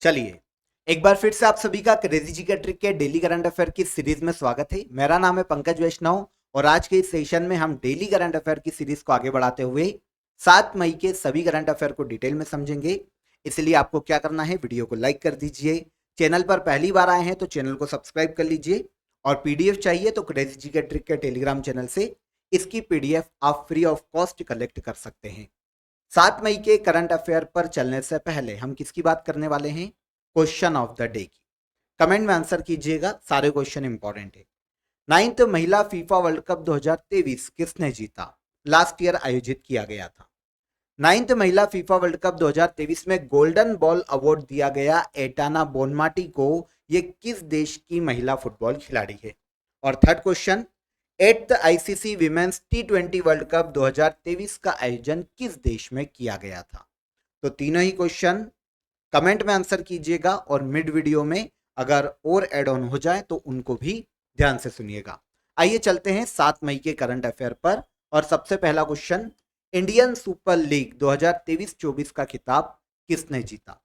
चलिए, एक बार फिर से आप सभी का क्रेजी जी का ट्रिक के डेली करंट अफेयर की सीरीज में स्वागत है। मेरा नाम है पंकज वैष्णव और आज के इस सेशन में हम डेली करंट अफेयर की सीरीज को आगे बढ़ाते हुए 7 मई के सभी करंट अफेयर को डिटेल में समझेंगे। इसलिए आपको क्या करना है, वीडियो को लाइक कर दीजिए। चैनल पर पहली बार आए हैं तो चैनल को सब्सक्राइब कर लीजिए और पीडीएफ चाहिए तो क्रेजी जी का ट्रिक के टेलीग्राम चैनल से इसकी पीडीएफ आप फ्री ऑफ कॉस्ट कलेक्ट कर सकते हैं। 7 मई के करंट अफेयर पर चलने से पहले हम किसकी बात करने वाले हैं? क्वेश्चन ऑफ द डे की। कमेंट में आंसर कीजिएगा, सारे क्वेश्चन इंपॉर्टेंट है। 9th महिला फीफा वर्ल्ड कप 2023 किसने जीता? लास्ट ईयर आयोजित किया गया था। 9th महिला फीफा वर्ल्ड कप 2023 में गोल्डन बॉल अवार्ड दिया गया एटाना बोनमाटी को। ये किस देश की महिला फुटबॉल खिलाड़ी है? और third question, 8th ICC women's टी20 वर्ल्ड कप 2023 का आयोजन किस देश में किया गया था? तो तीनों ही क्वेश्चन कमेंट में आंसर कीजिएगा और मिड वीडियो में अगर और एड ऑन हो जाए तो उनको भी ध्यान से सुनिएगा। आइए चलते हैं 7 मई के करंट अफेयर पर। और सबसे पहला क्वेश्चन, इंडियन सुपर लीग 2023-24 का खिताब किसने जीता?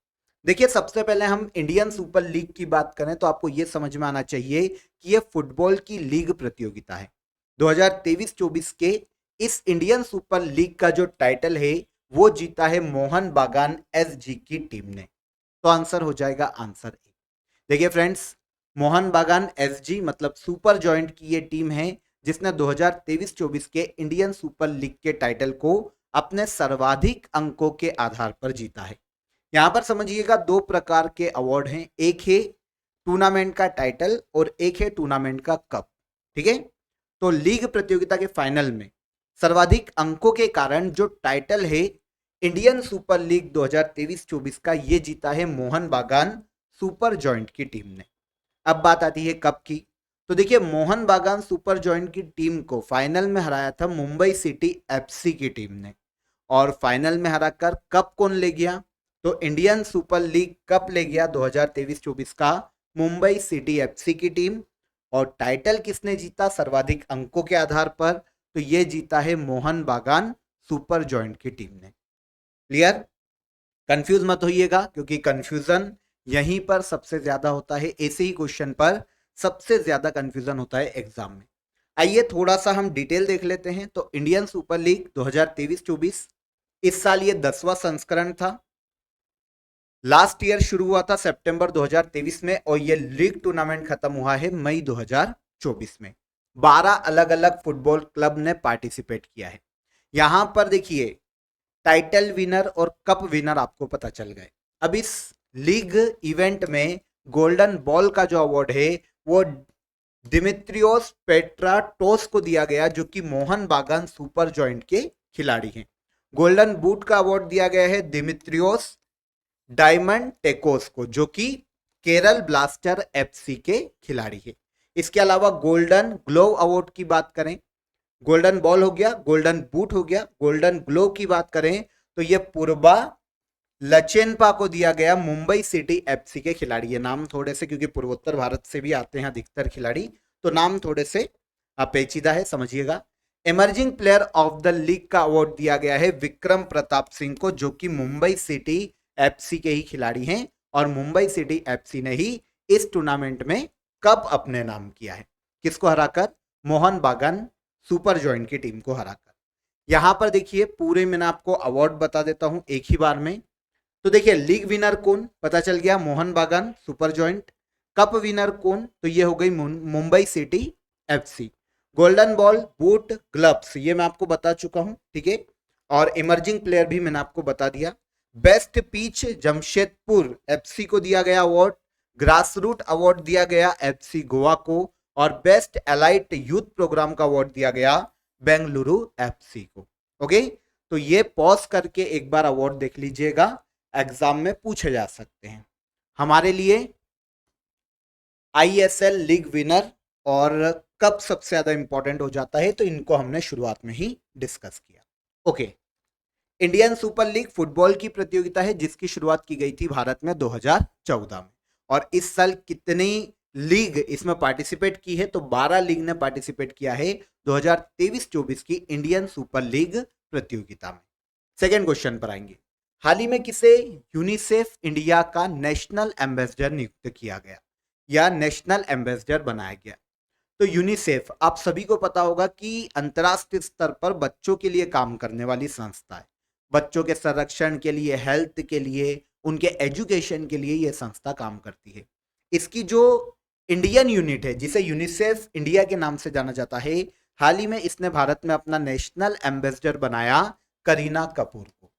देखिए, सबसे पहले हम इंडियन सुपर लीग की बात करें तो आपको यह समझ में आना चाहिए कि यह फुटबॉल की लीग प्रतियोगिता है। 2023-24 के इस इंडियन सुपर लीग का जो टाइटल है वो जीता है मोहन बागान एसजी की टीम ने। तो आंसर हो जाएगा आंसर ए। देखिए फ्रेंड्स, मोहन बागान एसजी मतलब सुपर जॉइंट की ये टीम है जिसने 2023-24 के इंडियन सुपर लीग के टाइटल को अपने सर्वाधिक अंकों के आधार पर जीता है। यहां पर समझिएगा, दो प्रकार के अवार्ड हैं, एक है टूर्नामेंट का टाइटल और एक है टूर्नामेंट का कप। ठीक है, तो लीग प्रतियोगिता के फाइनल में सर्वाधिक अंकों के कारण जो टाइटल है इंडियन सुपर लीग 2023-24 का, ये जीता है मोहन बागान सुपर जॉइंट की टीम ने। अब बात आती है कप की। तो देखिए, मोहन बागान सुपर जॉइंट की टीम को फाइनल में हराया था मुंबई सिटी एफसी की टीम ने। और फाइनल में हराकर कप कौन ले गया? तो इंडियन सुपर लीग कप ले गया 2023-24 का मुंबई सिटी एफसी की टीम। और टाइटल किसने जीता सर्वाधिक अंकों के आधार पर? तो ये जीता है मोहन बागान सुपर जॉइंट की टीम ने। क्लियर? कंफ्यूज मत होइएगा क्योंकि कंफ्यूजन यहीं पर सबसे ज्यादा होता है। ऐसे ही क्वेश्चन पर सबसे ज्यादा कंफ्यूजन होता है एग्जाम में। आइए थोड़ा सा हम डिटेल देख लेते हैं। तो इंडियन सुपर लीग 2023-24 इस साल ये 10वां संस्करण था। लास्ट ईयर शुरू हुआ था सितंबर 2023 में और ये लीग टूर्नामेंट खत्म हुआ है मई 2024 में। 12 अलग अलग फुटबॉल क्लब ने पार्टिसिपेट किया है। यहां पर देखिए, टाइटल विनर और कप विनर आपको पता चल गए। अब इस लीग इवेंट में गोल्डन बॉल का जो अवार्ड है वो दिमित्रियोस पेट्राटोस को दिया गया जो कि मोहन बागान सुपर जॉइंट के खिलाड़ी हैं। गोल्डन बूट का अवार्ड दिया गया है दिमित्रियोस डायमंड टेकोस को जो कि केरल ब्लास्टर एफसी के खिलाड़ी है। इसके अलावा गोल्डन ग्लोव अवार्ड की बात करें, गोल्डन बॉल हो गया, गोल्डन बूट हो गया, गोल्डन ग्लोव की बात करें तो ये पूर्वा लचेनपा को दिया गया मुंबई सिटी एफसी के खिलाड़ी। ये नाम थोड़े से, क्योंकि पूर्वोत्तर भारत से भी आते हैं अधिकतर खिलाड़ी, तो नाम थोड़े से पेचीदा है, समझिएगा। Emerging player of the league का अवार्ड दिया गया है विक्रम प्रताप सिंह को जो कि मुंबई सिटी एफसी के ही खिलाड़ी हैं और मुंबई सिटी एफसी ने ही इस टूर्नामेंट में कप अपने नाम किया है। किसको हराकर? मोहन बागान सुपर जॉइंट की टीम को हराकर। यहां पर देखिए, पूरे मैंने आपको अवार्ड बता देता हूं एक ही बार में। तो देखिए, लीग विनर कौन पता चल गया, मोहन बागान सुपर जॉइंट। कप विनर कौन? तो ये हो गई Mumbai city FC. Golden ball, boot, gloves ये मैं आपको बता चुका हूं, ठीक है। और इमर्जिंग प्लेयर भी मैंने आपको बता दिया। बेस्ट पिच जमशेदपुर एफसी को दिया गया अवार्ड। ग्रास रूट अवार्ड दिया गया एफसी गोवा को। और बेस्ट एलाइट यूथ प्रोग्राम का अवार्ड दिया गया बेंगलुरु एफसी को। ओके, तो ये पॉज करके एक बार अवार्ड देख लीजिएगा, एग्जाम में पूछे जा सकते हैं। हमारे लिए आईएसएल लीग विनर और कब सबसे ज्यादा इंपॉर्टेंट हो जाता है, तो इनको हमने शुरुआत में ही डिस्कस किया। Okay, Indian super league football की प्रतियोगिता है जिसकी शुरुआत की गई थी भारत में 2014 में। और इस साल कितनी लीग इसमें पार्टिसिपेट की है? तो 12 लीग ने पार्टिसिपेट किया है 2023-24 की इंडियन सुपर लीग प्रतियोगिता में। सेकेंड क्वेश्चन पर आएंगे। हाल ही में किसे यूनिसेफ इंडिया का नेशनल एम्बेसडर नियुक्त किया गया या नेशनल एम्बेसडर बनाया गया? तो यूनिसेफ आप सभी को पता होगा कि अंतर्राष्ट्रीय स्तर पर बच्चों के लिए काम करने वाली संस्था है। बच्चों के संरक्षण के लिए, हेल्थ के लिए, उनके एजुकेशन के लिए यह संस्था काम करती है। इसकी जो इंडियन यूनिट है जिसे यूनिसेफ इंडिया के नाम से जाना जाता है, हाल ही में इसने भारत में अपना नेशनल एम्बेसडर बनाया करीना कपूर को।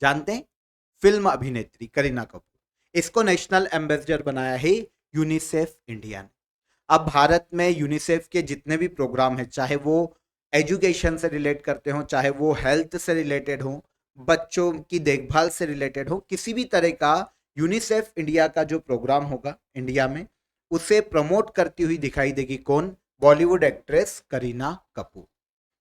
जानते हैं? फिल्म अभिनेत्री करीना कपूर, इसको नेशनल एम्बेसडर बनाया है यूनिसेफ इंडिया ने। अब भारत में यूनिसेफ के जितने भी प्रोग्राम हैं, चाहे वो एजुकेशन से रिलेट करते हो, चाहे वो हेल्थ से रिलेटेड हो, बच्चों की देखभाल से रिलेटेड हो, किसी भी तरह का यूनिसेफ इंडिया का जो प्रोग्राम होगा इंडिया में, उसे प्रमोट करती हुई दिखाई देगी कौन? बॉलीवुड एक्ट्रेस करीना कपूर।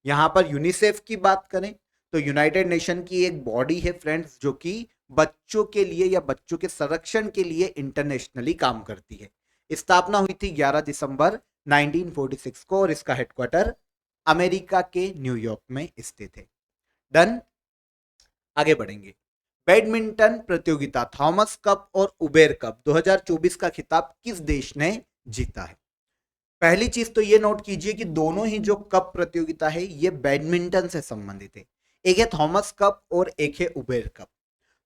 यहां पर यूनिसेफ की बात करें तो यूनाइटेड नेशन की एक बॉडी है फ्रेंड्स, जो कि बच्चों के लिए या बच्चों के संरक्षण के लिए इंटरनेशनली काम करती है। स्थापना हुई थी 11 दिसंबर 1946 को और इसका हेडक्वार्टर अमेरिका के न्यूयॉर्क में स्थित है। डन, आगे बढ़ेंगे। बैडमिंटन प्रतियोगिता थॉमस कप और उबेर कप 2024 का खिताब किस देश ने जीता है? पहली चीज तो ये नोट कीजिए कि दोनों ही जो कप प्रतियोगिता है ये बैडमिंटन से संबंधित है। एक है थॉमस कप और एक है उबेर कप।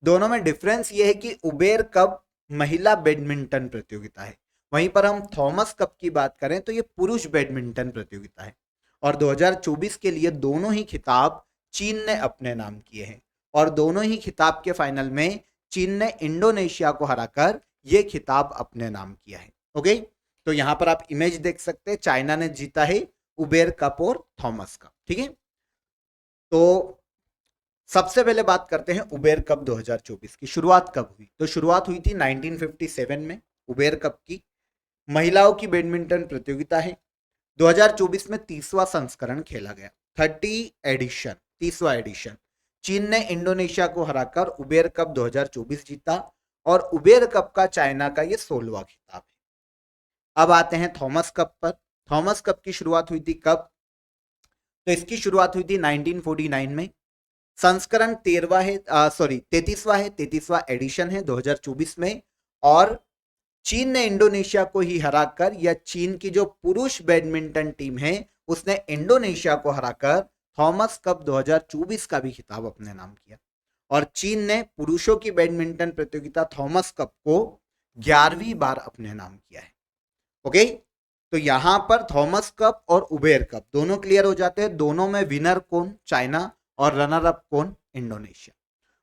दोनों में डिफरेंस ये है कि उबेर कप महिला बैडमिंटन प्रतियोगिता है, वहीं पर हम थॉमस कप की बात करें तो ये पुरुष बैडमिंटन प्रतियोगिता है। और 2024 के लिए दोनों ही खिताब चीन ने अपने नाम किए हैं और दोनों ही खिताब के फाइनल में चीन ने इंडोनेशिया को हराकर ये खिताब अपने नाम किया है। ओके, तो यहां पर आप इमेज देख सकते हैं, चाइना ने जीता है उबेर कप और थॉमस कप। ठीक है, तो सबसे पहले बात करते हैं उबेर कप 2024 की शुरुआत कब हुई? तो शुरुआत हुई थी 1957 में उबेर कप की। महिलाओं की बैडमिंटन प्रतियोगिता है। 2024 में 30वां संस्करण खेला गया, 30वां एडिशन। चीन ने इंडोनेशिया को हराकर उबेर कप 2024 जीता और उबेर कप का चाइना का ये 16वां खिताब है। अब आते हैं थॉमस कप पर। थॉमस कप की शुरुआत हुई थी कब? तो इसकी शुरुआत हुई थी 1949 में। संस्करण 33वां एडिशन है 2024 में। और चीन ने इंडोनेशिया को ही हराकर, या चीन की जो पुरुष बैडमिंटन टीम है उसने इंडोनेशिया को हराकर थॉमस कप 2024 का भी खिताब अपने नाम किया। और चीन ने पुरुषों की बैडमिंटन प्रतियोगिता थॉमस कप को 11वीं बार अपने नाम किया है। ओके, तो यहां पर थॉमस कप और उबेर कप दोनों क्लियर हो जाते हैं। दोनों में विनर कौन? चाइना, और रनर अप कौन? इंडोनेशिया।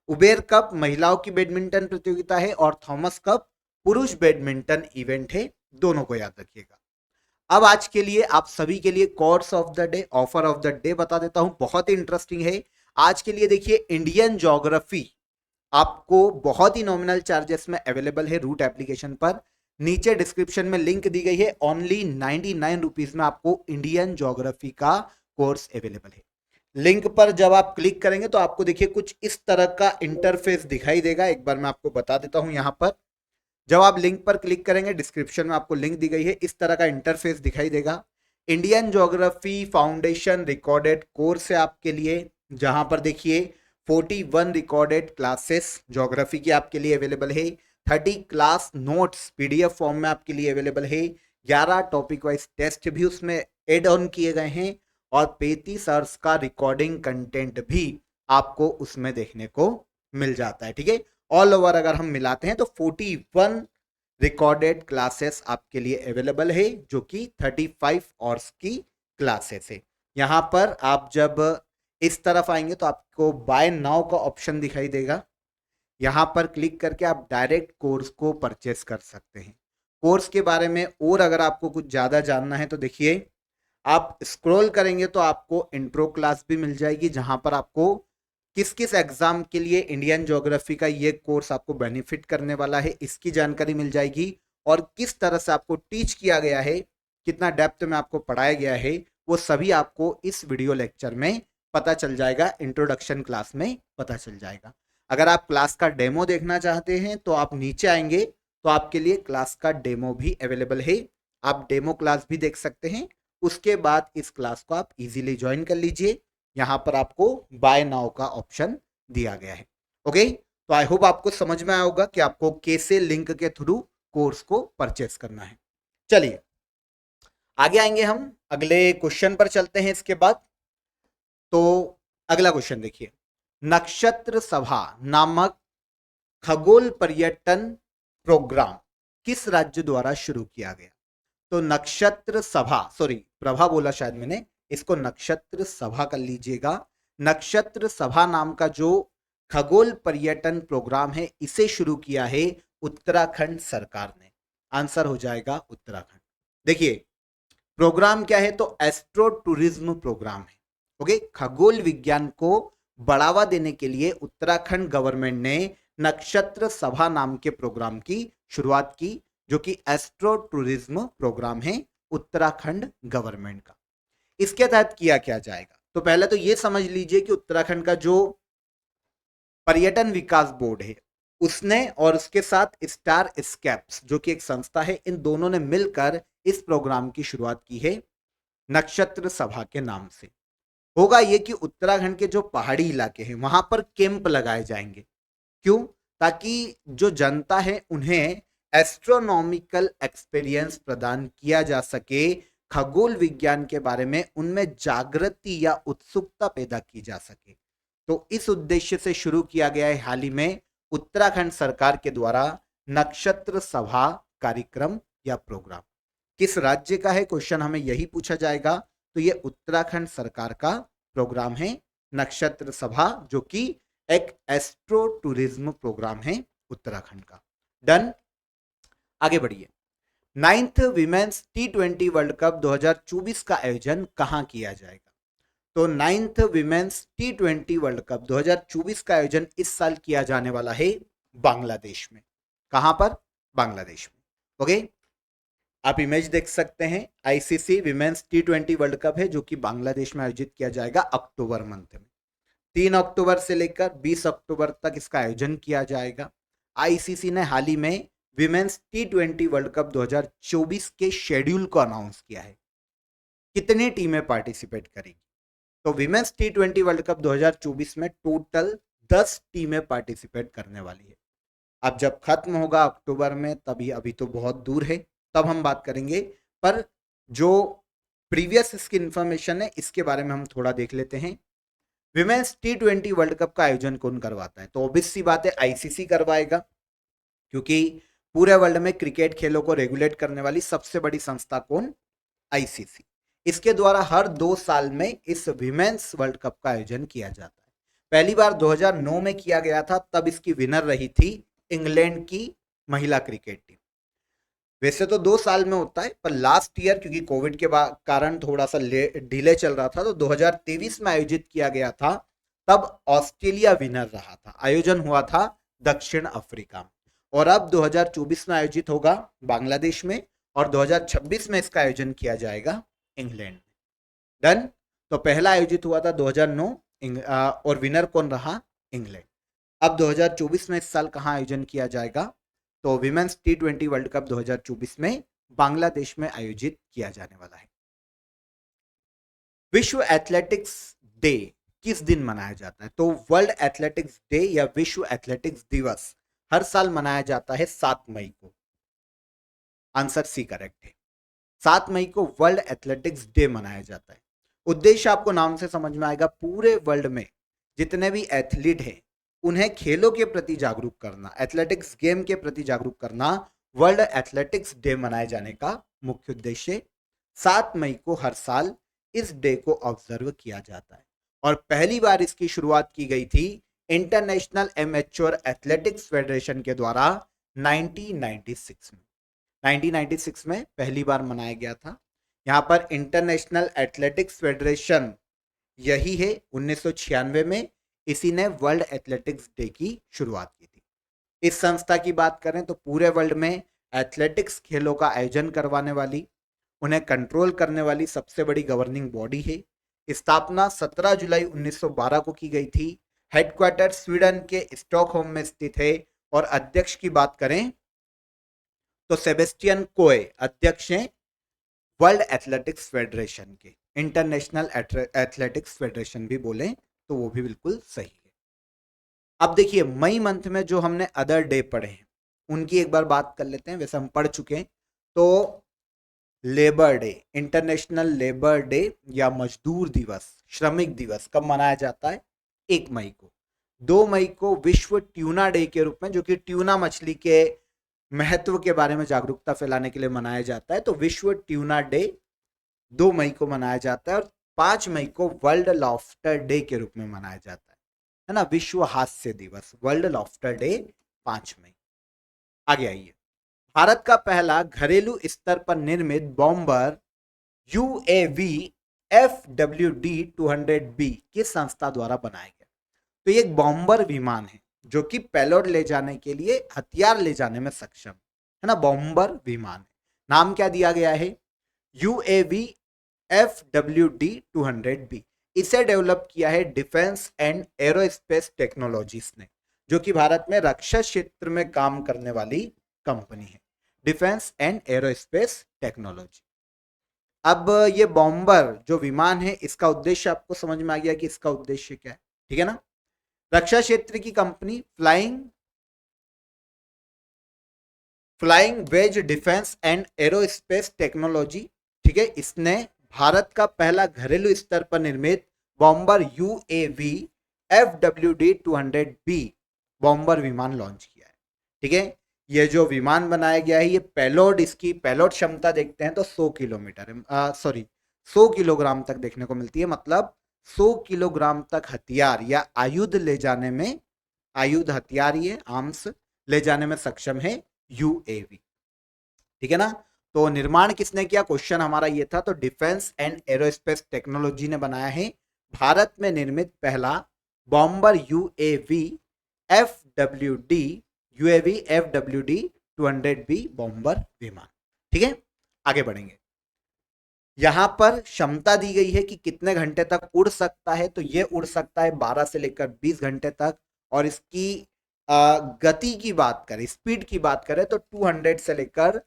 उबेर कप महिलाओं की बैडमिंटन प्रतियोगिता है और थॉमस कप पुरुष बैडमिंटन इवेंट है, दोनों को याद रखिएगा। अब आज के लिए आप सभी के लिए course of the day, offer of the day बता देता हूं, बहुत ही इंटरेस्टिंग है आज के लिए। देखिए, इंडियन ज्योग्राफी आपको बहुत ही नॉमिनल चार्जेस में अवेलेबल है रूट एप्लीकेशन पर। नीचे डिस्क्रिप्शन में लिंक दी गई है, ओनली 99 रुपीज में आपको इंडियन ज्योग्राफी का कोर्स अवेलेबल है। लिंक पर जब आप क्लिक करेंगे तो आपको देखिए कुछ इस तरह का इंटरफेस दिखाई देगा। एक बार मैं आपको बता देता हूं, यहां पर जब आप लिंक पर क्लिक करेंगे, डिस्क्रिप्शन में आपको लिंक दी गई है, इस तरह का इंटरफेस दिखाई देगा। Indian geography foundation recorded course है आपके लिए, जहां पर देखिए 41 रिकॉर्डेड क्लासेस ज्योग्राफी की आपके लिए अवेलेबल है। 30 क्लास नोट्स पीडीएफ फॉर्म में आपके लिए अवेलेबल है। 11 टॉपिक वाइज टेस्ट भी उसमें एड ऑन किए गए हैं और 35 आवर्स का रिकॉर्डिंग कंटेंट भी आपको उसमें देखने को मिल जाता है। ठीक है, ऑल ओवर अगर हम मिलाते हैं तो 41 रिकॉर्डेड क्लासेस आपके लिए अवेलेबल है, जो कि 35 आवर्स की क्लासेस है। यहां पर आप जब इस तरफ आएंगे तो आपको बाय नाउ का ऑप्शन दिखाई देगा। यहां पर क्लिक करके आप डायरेक्ट कोर्स को परचेस कर सकते हैं। कोर्स के बारे में और अगर आपको कुछ ज्यादा जानना है तो देखिए, आप स्क्रॉल करेंगे तो आपको इंट्रो क्लास भी मिल जाएगी, जहां पर आपको किस किस एग्जाम के लिए इंडियन ज्योग्राफी का ये कोर्स आपको बेनिफिट करने वाला है इसकी जानकारी मिल जाएगी। और किस तरह से आपको टीच किया गया है, कितना डेप्थ में आपको पढ़ाया गया है, वो सभी आपको इस वीडियो लेक्चर में पता चल जाएगा, इंट्रोडक्शन क्लास में पता चल जाएगा। अगर आप क्लास का डेमो देखना चाहते हैं तो आप नीचे आएंगे तो आपके लिए क्लास का डेमो भी अवेलेबल है, आप डेमो क्लास भी देख सकते हैं। उसके बाद इस क्लास को आप इजीली ज्वाइन कर लीजिए। यहां पर आपको बाय नाउ का ऑप्शन दिया गया है। ओके, तो आई होप आपको समझ में आया होगा कि आपको कैसे लिंक के थ्रू कोर्स को परचेस करना है। चलिए आगे आएंगे, हम अगले क्वेश्चन पर चलते हैं इसके बाद। तो अगला क्वेश्चन देखिए, नक्षत्र सभा नामक खगोल पर्यटन प्रोग्राम किस राज्य द्वारा शुरू किया गया? तो नक्षत्र सभा, सॉरी प्रभा बोला शायद मैंने, इसको नक्षत्र सभा कर लीजिएगा। नक्षत्र सभा नाम का जो खगोल पर्यटन प्रोग्राम है, इसे शुरू किया है उत्तराखंड सरकार ने। आंसर हो जाएगा उत्तराखंड। देखिए प्रोग्राम क्या है, तो एस्ट्रो टूरिज्म प्रोग्राम है। ओके, खगोल विज्ञान को बढ़ावा देने के लिए उत्तराखंड गवर्नमेंट ने नक्षत्र सभा नाम के प्रोग्राम की शुरुआत की, जो कि एस्ट्रो टूरिज्म प्रोग्राम है उत्तराखंड गवर्नमेंट का। इसके तहत किया क्या जाएगा, तो पहले तो यह समझ लीजिए कि उत्तराखंड का जो पर्यटन विकास बोर्ड है, उसने और उसके साथ स्टार स्केप्स जो कि एक संस्था है, इन दोनों ने मिलकर इस प्रोग्राम की शुरुआत की है नक्षत्र सभा के नाम से। होगा ये कि उत्तराखंड के जो पहाड़ी इलाके हैं वहां पर कैंप लगाए जाएंगे। क्यों? ताकि जो जनता है उन्हें एस्ट्रोनॉमिकल एक्सपीरियंस प्रदान किया जा सके, खगोल विज्ञान के बारे में उनमें जागृति या उत्सुकता पैदा की जा सके। तो इस उद्देश्य से शुरू किया गया है हाल ही में उत्तराखंड सरकार के द्वारा नक्षत्र सभा कार्यक्रम या प्रोग्राम। किस राज्य का है, क्वेश्चन हमें यही पूछा जाएगा। तो ये उत्तराखंड सरकार का प्रोग्राम है नक्षत्र सभा, जो कि एक एस्ट्रो टूरिज्म प्रोग्राम है उत्तराखंड का। डन, आगे बढ़िए। 9th women's T20 world cup 2024 का आयोजन कहां किया जाएगा? तो 9th women's T20 world cup 2024 का आयोजन इस साल किया जाने वाला है बांग्लादेश में। कहां पर? बांग्लादेश में। ओके, आप इमेज देख सकते हैं, ICC women's T20 world cup है जो कि बांग्लादेश में आयोजित किया जाएगा अक्टूबर मंथ में। 3 अक्टूबर से लेकर 20 अक्टूबर तक इसका आयोजन किया जाएगा। आईसीसी ने हाल ही में विमेंस T20 वर्ल्ड कप 2024 के शेड्यूल को अनाउंस किया है। कितनी टीमें पार्टिसिपेट करेगी? तो विमेंस T20 वर्ल्ड कप 2024 में टोटल 10 टीमें पार्टिसिपेट करने वाली है। अब जब खत्म होगा अक्टूबर में, तभी, अभी तो बहुत दूर है, तब हम बात करेंगे। पर जो प्रीवियस इसकी इंफॉर्मेशन है इसके बारे में हम थोड़ा देख लेते हैं। विमेंस T20 वर्ल्ड कप का आयोजन कौन करवाता है? तो ऑब्वियस सी बात है आईसीसी करवाएगा, क्योंकि पूरे वर्ल्ड में क्रिकेट खेलों को रेगुलेट करने वाली सबसे बड़ी संस्था कौन? आईसीसी। इसके द्वारा हर 2 साल में इस विमेंस वर्ल्ड कप का आयोजन किया जाता है। पहली बार 2009 में किया गया था, तब इसकी विनर रही थी इंग्लैंड की महिला क्रिकेट टीम। वैसे तो 2 साल में होता है, पर लास्ट ईयर क्योंकि कोविड के कारण थोड़ा सा डिले चल रहा था, तो 2023 में आयोजित किया गया था। तब ऑस्ट्रेलिया विनर रहा था। आयोजन हुआ था दक्षिण अफ्रीका में। और अब 2024 में आयोजित होगा बांग्लादेश में, और 2026 में इसका आयोजन किया जाएगा इंग्लैंड में। डन। तो पहला आयोजित हुआ था 2009 और विनर कौन रहा? इंग्लैंड। अब 2024 में इस साल कहां आयोजन किया जाएगा? तो विमेंस T20 वर्ल्ड कप 2024 में बांग्लादेश में आयोजित किया जाने वाला है। विश्व एथलेटिक्स डे किस दिन मनाया जाता है? तो वर्ल्ड एथलेटिक्स डे या विश्व एथलेटिक्स दिवस हर साल मनाया जाता है 7 मई को। आंसर सी करेक्ट है। 7 मई को वर्ल्ड एथलेटिक्स डे मनाया जाता है। उद्देश्य आपको नाम से समझ में आएगा, पूरे वर्ल्ड में जितने भी एथलीट हैं उन्हें खेलों के प्रति जागरूक करना, एथलेटिक्स गेम के प्रति जागरूक करना वर्ल्ड एथलेटिक्स डे मनाए जाने का मुख्य उद्देश्य। 7 मई को हर साल इस डे को ऑब्जर्व किया जाता है, और पहली बार इसकी शुरुआत की गई थी इंटरनेशनल एमेच्योर एथलेटिक्स फेडरेशन के द्वारा 1996 में। 1996 में पहली बार मनाया गया था। यहां पर इंटरनेशनल एथलेटिक्स फेडरेशन यही है 1996 में इसी ने वर्ल्ड एथलेटिक्स डे की शुरुआत की थी। इस संस्था की बात करें तो पूरे वर्ल्ड में एथलेटिक्स खेलों का आयोजन करवाने वाली, उन्हें कंट्रोल करने वाली सबसे बड़ी गवर्निंग बॉडी है। स्थापना 17 जुलाई 1912 को की गई थी। हेडक्वार्टर स्वीडन के स्टॉकहोम में स्थित है, और अध्यक्ष की बात करें तो सेबेस्टियन कोए अध्यक्ष हैं वर्ल्ड एथलेटिक्स फेडरेशन के। इंटरनेशनल एथलेटिक्स फेडरेशन भी बोले तो वो भी बिल्कुल सही है। अब देखिए मई मंथ में जो हमने अदर डे पढ़े हैं उनकी एक बार बात कर लेते हैं। वैसे हम पढ़ चुके हैं। तो labour day, international labour day या मजदूर दिवस, श्रमिक दिवस कब मनाया जाता है? 1 मई को। 2 मई को विश्व ट्यूना डे के रूप में, जो कि ट्यूना मछली के महत्व के बारे में जागरूकता फैलाने के लिए मनाया जाता है। तो विश्व ट्यूना डे 2 मई को मनाया जाता है। और 5 मई को वर्ल्ड लॉफ्टर डे के रूप में मनाया जाता है ना, विश्व हास्य दिवस, वर्ल्ड लॉफ्टर डे 5 मई। आगे आइए। भारत का पहला घरेलू स्तर पर निर्मित बॉम्बर यूएवी FWD-200B किस संस्था द्वारा बनाया गया? तो ये एक बॉम्बर विमान है जो कि पेलोड ले जाने के लिए, हथियार ले जाने में सक्षम है ना, बॉम्बर विमान है। नाम क्या दिया गया है? UAV FWD-200B। इसे डेवलप किया है डिफेंस एंड एरोस्पेस टेक्नोलॉजीज ने, जो कि भारत में रक्षा क्षेत्र में काम करने वाली कंपनी है, डिफेंस एंड एरोस्पेस टेक्नोलॉजी। अब ये बॉम्बर जो विमान है, इसका उद्देश्य आपको समझ में आ गया कि इसका उद्देश्य क्या है, ठीक है ना। रक्षा क्षेत्र की company Flying Wedge Defence and Aerospace Technology, ठीक है, इसने भारत का पहला घरेलू स्तर पर निर्मित बॉम्बर यूएवी FWD-200B बॉम्बर विमान लॉन्च किया है, ठीक है। ये जो विमान बनाया गया है, ये पेलोड, इसकी पेलोड क्षमता देखते हैं तो 100 किलोमीटर है, सॉरी 100 किलोग्राम तक देखने को मिलती है। मतलब 100 किलोग्राम तक हथियार या आयुध ले जाने में, आयुध हथियार ये आर्म्स ले जाने में सक्षम है यूएवी, ठीक है ना। तो निर्माण किसने किया, क्वेश्चन हमारा ये था। तो डिफेंस एंड एरोस्पेस टेक्नोलॉजी ने बनाया है भारत में निर्मित पहला बॉम्बर यूएवी FWD-200B बॉम्बर विमान, ठीक है। आगे बढ़ेंगे। यहां पर क्षमता दी गई है कि कितने घंटे तक उड़ सकता है। तो ये उड़ सकता है 12 से लेकर 20 घंटे तक। और इसकी गति की बात करें, स्पीड की बात करें, तो 200 से लेकर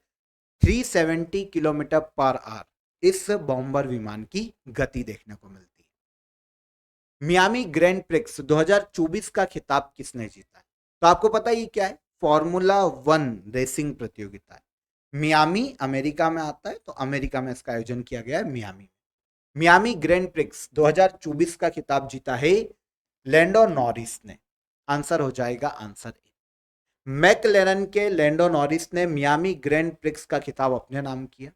370 किलोमीटर पर आवर इस बॉम्बर विमान की गति देखने को मिलती है। मियामी ग्रैंड प्रिक्स 2024 का खिताब किसने जीता है? तो आपको पता ही क्या है, फॉर्मूला 1 रेसिंग प्रतियोगिता है। मियामी अमेरिका में आता है, तो अमेरिका में इसका आयोजन किया गया है मियामी। मियामी ग्रैंड प्रिक्स 2024 का खिताब जीता है लैंडो नॉरिस ने। आंसर हो जाएगा आंसर ए। मैकलेरन के लैंडो नॉरिस ने मियामी ग्रैंड प्रिक्स का खिताब अपने नाम किया।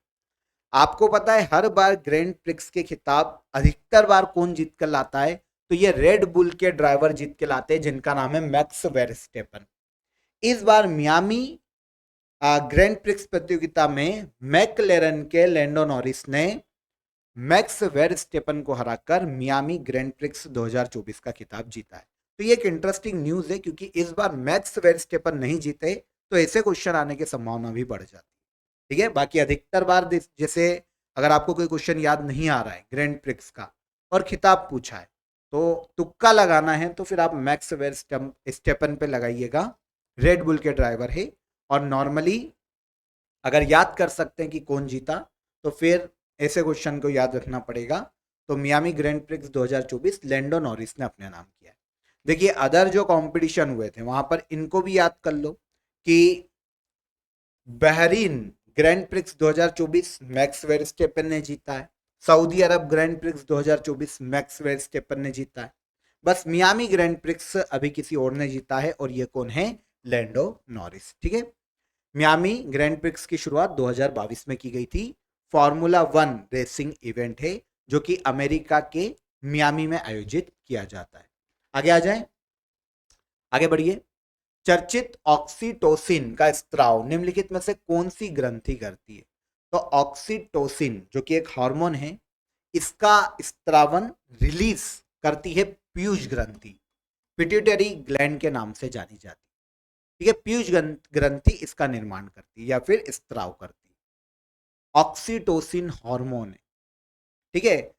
आपको पता है हर बार ग्रैंड प्रिक्स के खिताब अधिकतर बार कौन जीत कर लाता है? तो ये रेड बुल के ड्राइवर जीत के लाते हैं, जिनका नाम है मैक्स वेरस्टेपन। इस बार मियामी ग्रैंड प्रिक्स प्रतियोगिता में मैकलेरन के लैंडो नॉरिस ने मैक्स वेरस्टेपन को हराकर मियामी ग्रैंड प्रिक्स 2024 का खिताब जीता है। तो ये एक इंटरेस्टिंग न्यूज है, क्योंकि इस बार मैक्स वेरस्टेपन नहीं जीते तो ऐसे क्वेश्चन आने की संभावना भी बढ़ जाती है, ठीक है। बाकी अधिकतर बार जैसे अगर आपको कोई क्वेश्चन याद नहीं आ रहा है ग्रैंड प्रिक्स का और खिताब पूछा है, तो तुक्का लगाना है तो फिर आप मैक्स वेरस्टेपन पे लगाइएगा, रेड बुल के ड्राइवर है। और नॉर्मली अगर याद कर सकते हैं कि कौन जीता, तो फिर ऐसे क्वेश्चन को याद रखना पड़ेगा। तो Miami Grand Prix 2024 Lando Norris ने अपने नाम किया है। देखिए अदर जो कंपटीशन हुए थे वहां पर इनको भी याद कर लो कि Bahrain grand Prix 2024 max Verstappen ने जीता है। सऊदी अरब ग्रैंड प्रिक्स 2024 मैक्स वेरस्टेपन ने जीता है। बस मियामी ग्रैंड प्रिक्स अभी किसी और ने जीता है, और ये कौन है? लैंडो नॉरिस, ठीक है। मियामी ग्रैंड प्रिक्स की शुरुआत 2022 में की गई थी। फॉर्मूला 1 रेसिंग इवेंट है जो कि अमेरिका के मियामी में आयोजित किया जाता है। आगे आ जाएं, आगे बढ़िए। चर्चित ऑक्सीटोसिन का स्त्राव निम्नलिखित में से कौन सी ग्रंथि करती है? तो ऑक्सीटोसिन जो कि एक हार्मोन है, इसका स्त्रावन रिलीज करती है पीयूष ग्रंथि, पिट्यूटरी ग्लैंड के नाम से जानी जाती है, ठीक है। पीयूष ग्रंथि इसका निर्माण करती है या फिर स्त्राव करती है। ऑक्सीटोसिन हार्मोन है, ठीक है।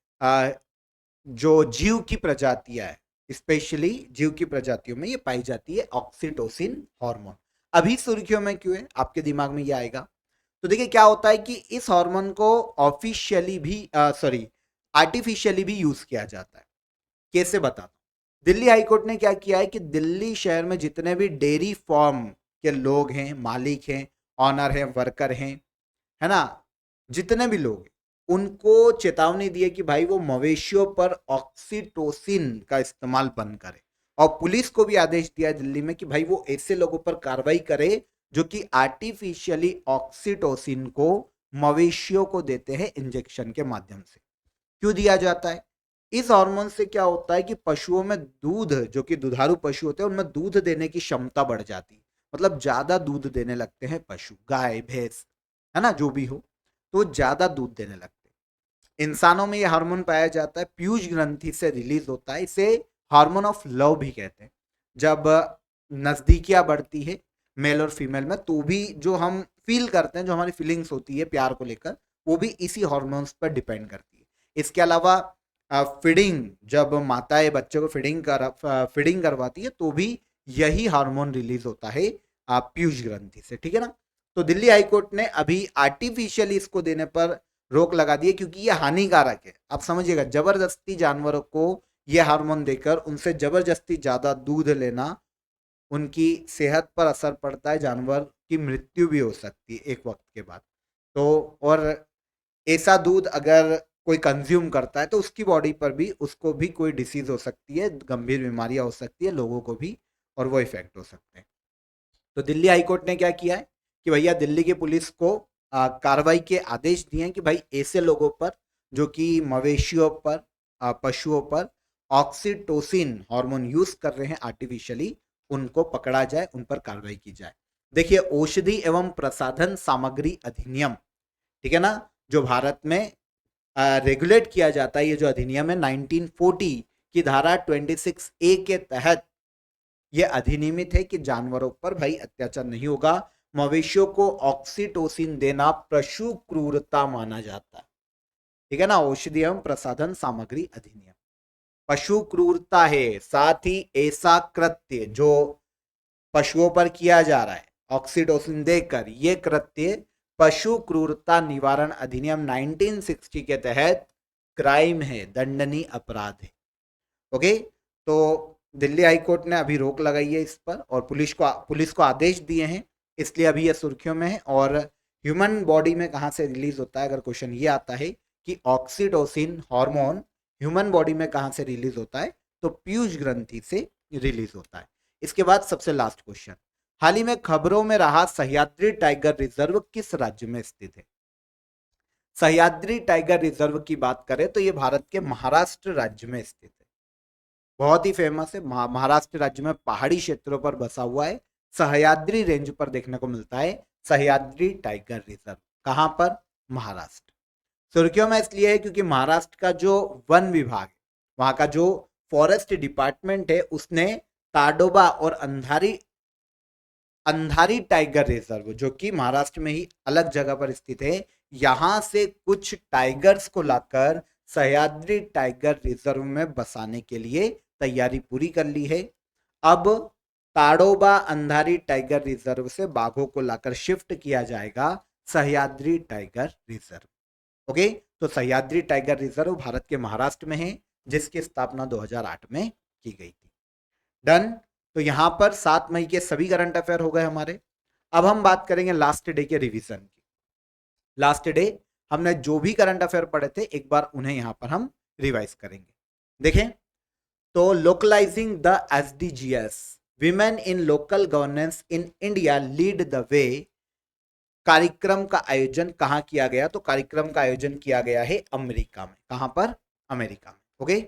जो जीव की प्रजातियां है, स्पेशली जीव की प्रजातियों में ये पाई जाती है ऑक्सीटोसिन हार्मोन। अभी सुर्खियों में क्यों है, आपके दिमाग में ये आएगा। तो देखिए क्या होता है कि इस हार्मोन को ऑफिशियली भी आर्टिफिशियली भी यूज किया जाता है। कैसे बताता हूं। दिल्ली हाईकोर्ट ने क्या किया है कि दिल्ली शहर में जितने भी डेयरी फार्म के लोग हैं, मालिक हैं, ऑनर हैं, वर्कर हैं, है ना, जितने भी लोग उनको चेतावनी दी है कि भाई वो मवेशियों पर ऑक्सीटोसिन का इस्तेमाल बंद करे। और पुलिस को भी आदेश दिया है दिल्ली में कि भाई वो ऐसे लोगों पर कार्रवाई करे जो कि आर्टिफिशियली ऑक्सीटोसिन को मवेशियों को देते हैं इंजेक्शन के माध्यम से। क्यों दिया जाता है? इस हार्मोन से क्या होता है कि पशुओं में दूध, जो कि दुधारू पशु होते हैं, उनमें दूध देने की क्षमता बढ़ जाती है, मतलब ज्यादा दूध देने लगते हैं पशु, गाय भैंस, है ना, जो भी हो, तो ज्यादा दूध देने लगते हैं। इंसानों में यह हार्मोन पाया जाता है, पीयूष ग्रंथि से रिलीज होता है, इसे हार्मोन ऑफ लव भी कहते हैं। जब नजदीकियां बढ़ती है मेल और फीमेल में, तो भी जो हम फील करते हैं, जो हमारी फीलिंग्स होती है प्यार को लेकर, वो भी इसी हार्मोन्स पर डिपेंड करती है। इसके अलावा फीडिंग, जब माताएं बच्चों को फीडिंग करवाती है, तो भी यही हार्मोन रिलीज होता है पीयूष ग्रंथि से, ठीक है ना। तो दिल्ली हाईकोर्ट ने अभी आर्टिफिशियली इसको देने पर रोक लगा दी है, क्योंकि ये हानिकारक है। आप समझिएगा, जबरदस्ती जानवरों को ये हार्मोन देकर उनसे जबरदस्ती ज्यादा दूध लेना, उनकी सेहत पर असर पड़ता है, जानवर की मृत्यु भी हो सकती है एक वक्त के बाद। तो और ऐसा दूध अगर कोई कंज्यूम करता है तो उसकी बॉडी पर भी, उसको भी कोई डिसीज हो सकती है, गंभीर बीमारियां हो सकती है, लोगों को भी, और वो इफेक्ट हो सकते हैं। तो दिल्ली हाईकोर्ट ने क्या किया है कि भैया दिल्ली की पुलिस को कार्रवाई के आदेश दिए हैं कि भाई ऐसे लोगों पर जो कि मवेशियों पर, पशुओं पर ऑक्सीटोसिन हार्मोन यूज कर रहे हैं आर्टिफिशियली, उनको पकड़ा जाए, उन पर कार्रवाई की जाए। देखिए, औषधि एवं प्रसाधन सामग्री अधिनियम, ठीक है ना, जो भारत में रेगुलेट किया जाता है, ये जो अधिनियम है 1940 की धारा 26A के तहत ये अधिनियमित है कि जानवरों पर भाई अत्याचार नहीं होगा। मवेशियों को ऑक्सीटोसिन देना पशु क्रूरता माना जाता है, ठीक है ना। औषधि एवं प्रसाधन सामग्री अधिनियम पशु क्रूरता है, साथ ही ऐसा कृत्य जो पशुओं पर किया जा रहा है ऑक्सीटोसिन देकर, ये कृत्य पशु क्रूरता निवारण अधिनियम 1960 के तहत क्राइम है, दंडनीय अपराध है। ओके, तो दिल्ली हाईकोर्ट ने अभी रोक लगाई है इस पर, और पुलिस को आदेश दिए हैं, इसलिए अभी ये सुर्खियों में है। और ह्यूमन बॉडी में कहाँ से रिलीज होता है, अगर क्वेश्चन ये आता है कि ऑक्सीटोसिन हार्मोन ह्यूमन बॉडी में कहाँ से रिलीज होता है, तो पीयूष ग्रंथि से रिलीज होता है। इसके बाद सबसे लास्ट क्वेश्चन, हाल ही में खबरों में रहा सह्याद्री टाइगर रिजर्व किस राज्य में स्थित है? सह्याद्री टाइगर रिजर्व की बात करें तो ये भारत के महाराष्ट्र राज्य में स्थित है। बहुत ही फेमस है, महाराष्ट्र राज्य में पहाड़ी क्षेत्रों पर बसा हुआ है, सह्याद्री रेंज पर देखने को मिलता है सह्याद्री टाइगर रिजर्व। कहां पर? महाराष्ट्र। सुर्खियों में इसलिए है क्योंकि महाराष्ट्र का जो वन विभाग है, वहां का जो फॉरेस्ट डिपार्टमेंट है, उसने ताडोबा और अंधारी टाइगर रिजर्व, जो कि महाराष्ट्र में ही अलग जगह पर स्थित है, यहां से कुछ टाइगर्स को लाकर सह्याद्री टाइगर रिजर्व में बसाने के लिए तैयारी पूरी कर ली है। अब ताडोबा अंधारी टाइगर रिजर्व से बाघों को लाकर शिफ्ट किया जाएगा सह्याद्री टाइगर रिजर्व। ओके, तो सह्याद्री टाइगर रिजर्व भारत के महाराष्ट्र में है, जिसकी स्थापना 2008 में की गई थी। डन। तो यहां पर 7 मई के सभी करंट अफेयर हो गए हमारे। अब हम बात करेंगे लास्ट डे के रिवीजन की। लास्ट डे हमने जो भी करंट अफेयर पढ़े थे, एक बार उन्हें यहां पर हम रिवाइज करेंगे। देखें, तो localizing the SDGs, women in local governance in India lead the way, कार्यक्रम का आयोजन कहां किया गया? तो कार्यक्रम का आयोजन किया गया है अमेरिका में। कहां पर? अमेरिका में। ओके,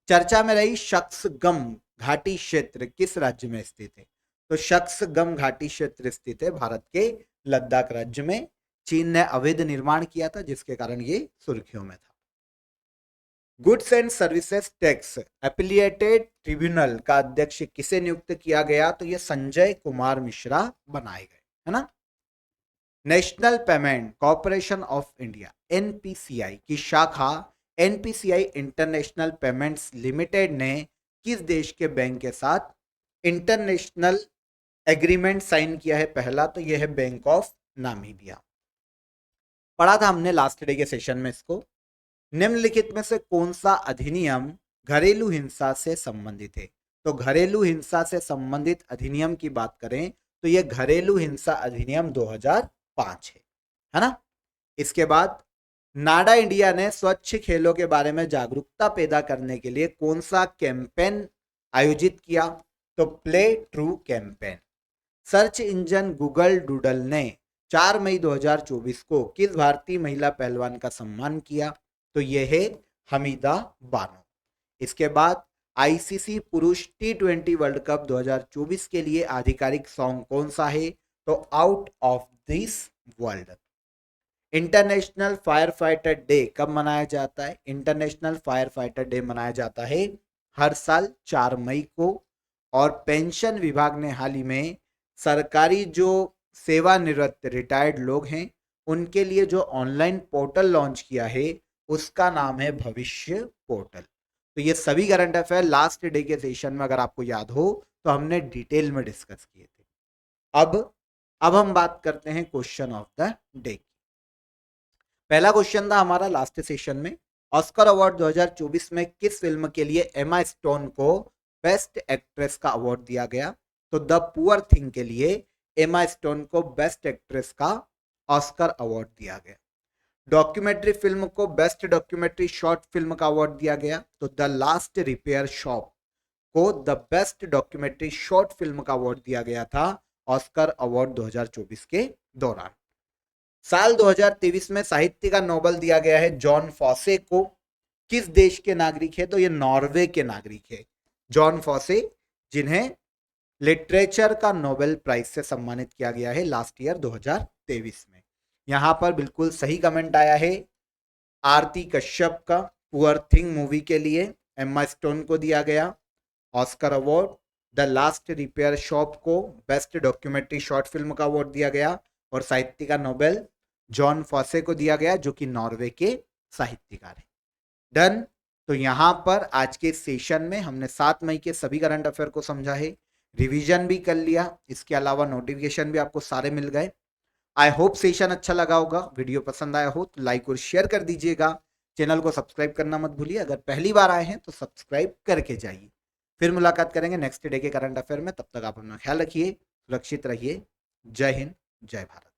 चर्चा में रही शक्सगम घाटी क्षेत्र किस राज्य में स्थित है? तो शक्सगम घाटी क्षेत्र स्थित है भारत के लद्दाख राज्य में। चीन ने अवैध निर्माण किया था, जिसके कारण ये सुर्खियों में था। Goods and services tax appellate tribunal का अध्यक्ष किसे नियुक्त किया गया? तो ये संजय कुमार मिश्रा बनाए गए, है ना। National payment corporation of India NPCI की शाखा एनपीसीआई इंटरनेशनल पेमेंट्स लिमिटेड ने किस देश के बैंक के साथ इंटरनेशनल एग्रीमेंट साइन किया है? पहला तो यह है बैंक ऑफ नामीबिया। पढ़ा था हमने लास्ट डे के सेशन में इसको। निम्नलिखित में से कौन सा अधिनियम घरेलू हिंसा से संबंधित है। तो घरेलू हिंसा से संबंधित अधिनियम की बात करें तो यह घरेलू हिंसा अधिनियम 2005 है ना। इसके बाद नाडा इंडिया ने स्वच्छ खेलों के बारे में जागरूकता पैदा करने के लिए कौन सा कैंपेन आयोजित किया? तो play true campaign. Search engine Google doodle ने 4 मई 2024 को किस भारतीय महिला पहलवान का सम्मान किया? तो यह है हमीदा बानो। इसके बाद आईसीसी पुरुष T20 वर्ल्ड कप 2024 के लिए आधिकारिक सॉन्ग कौन सा है? तो out of this world. International fire fighter day कब मनाया जाता है? इंटरनेशनल फायर फाइटर डे मनाया जाता है हर साल 4 मई को। और पेंशन विभाग ने हाल ही में सरकारी जो सेवानिवृत्त रिटायर्ड लोग हैं उनके लिए जो ऑनलाइन पोर्टल लॉन्च किया है उसका नाम है भविष्य पोर्टल। तो ये सभी करंट अफेयर लास्ट डे के सेशन में अगर आपको याद हो तो हमने डिटेल में डिस्कस किए थे। अब हम बात करते हैं क्वेश्चन ऑफ द डे। पहला क्वेश्चन था हमारा लास्ट सेशन में, ऑस्कर अवार्ड 2024 में किस फिल्म के लिए एमा स्टोन को बेस्ट एक्ट्रेस का अवार्ड दिया गया? तो द पुअर थिंग के लिए एमा स्टोन को बेस्ट एक्ट्रेस का ऑस्कर अवार्ड दिया गया। डॉक्यूमेंट्री फिल्म को बेस्ट डॉक्यूमेंट्री शॉर्ट फिल्म का अवार्ड दिया गया। तो द लास्ट रिपेयर शॉप को the best documentary short film का अवार्ड दिया गया था ऑस्कर अवार्ड 2024 के दौरान। साल 2023 में साहित्य का नोबेल दिया गया है जॉन फॉसे को। किस देश के नागरिक है? तो ये नॉर्वे के नागरिक है जॉन फॉसे, जिन्हें लिटरेचर का नोबेल प्राइज से सम्मानित किया गया है लास्ट ईयर 2023 में। यहां पर बिल्कुल सही कमेंट आया है आरती कश्यप का। पुअर थिंग मूवी के लिए एम्मा स्टोन को दिया गया Oscar award. The last repair shop को बेस्ट डॉक्यूमेंट्री शॉर्ट फिल्म का अवार्ड दिया गया और साहित्य का नोबेल जॉन फॉसे को दिया गया जो कि नॉर्वे के साहित्यकार हैं। डन। तो यहां पर आज के सेशन में हमने 7 मई के सभी करंट अफेयर को समझा है, रिवीजन भी कर लिया, इसके अलावा नोटिफिकेशन भी आपको सारे मिल गए। आई होप सेशन अच्छा लगा होगा। वीडियो पसंद आया हो तो लाइक और शेयर कर दीजिएगा। चैनल को सब्सक्राइब करना मत भूलिए। अगर पहली बार आए हैं तो सब्सक्राइब करके जाइए। फिर मुलाकात करेंगे नेक्स्ट डे के करंट अफेयर में। तब तक आप अपना ख्याल रखिए, सुरक्षित रहिए। जय हिंद, जय भारत।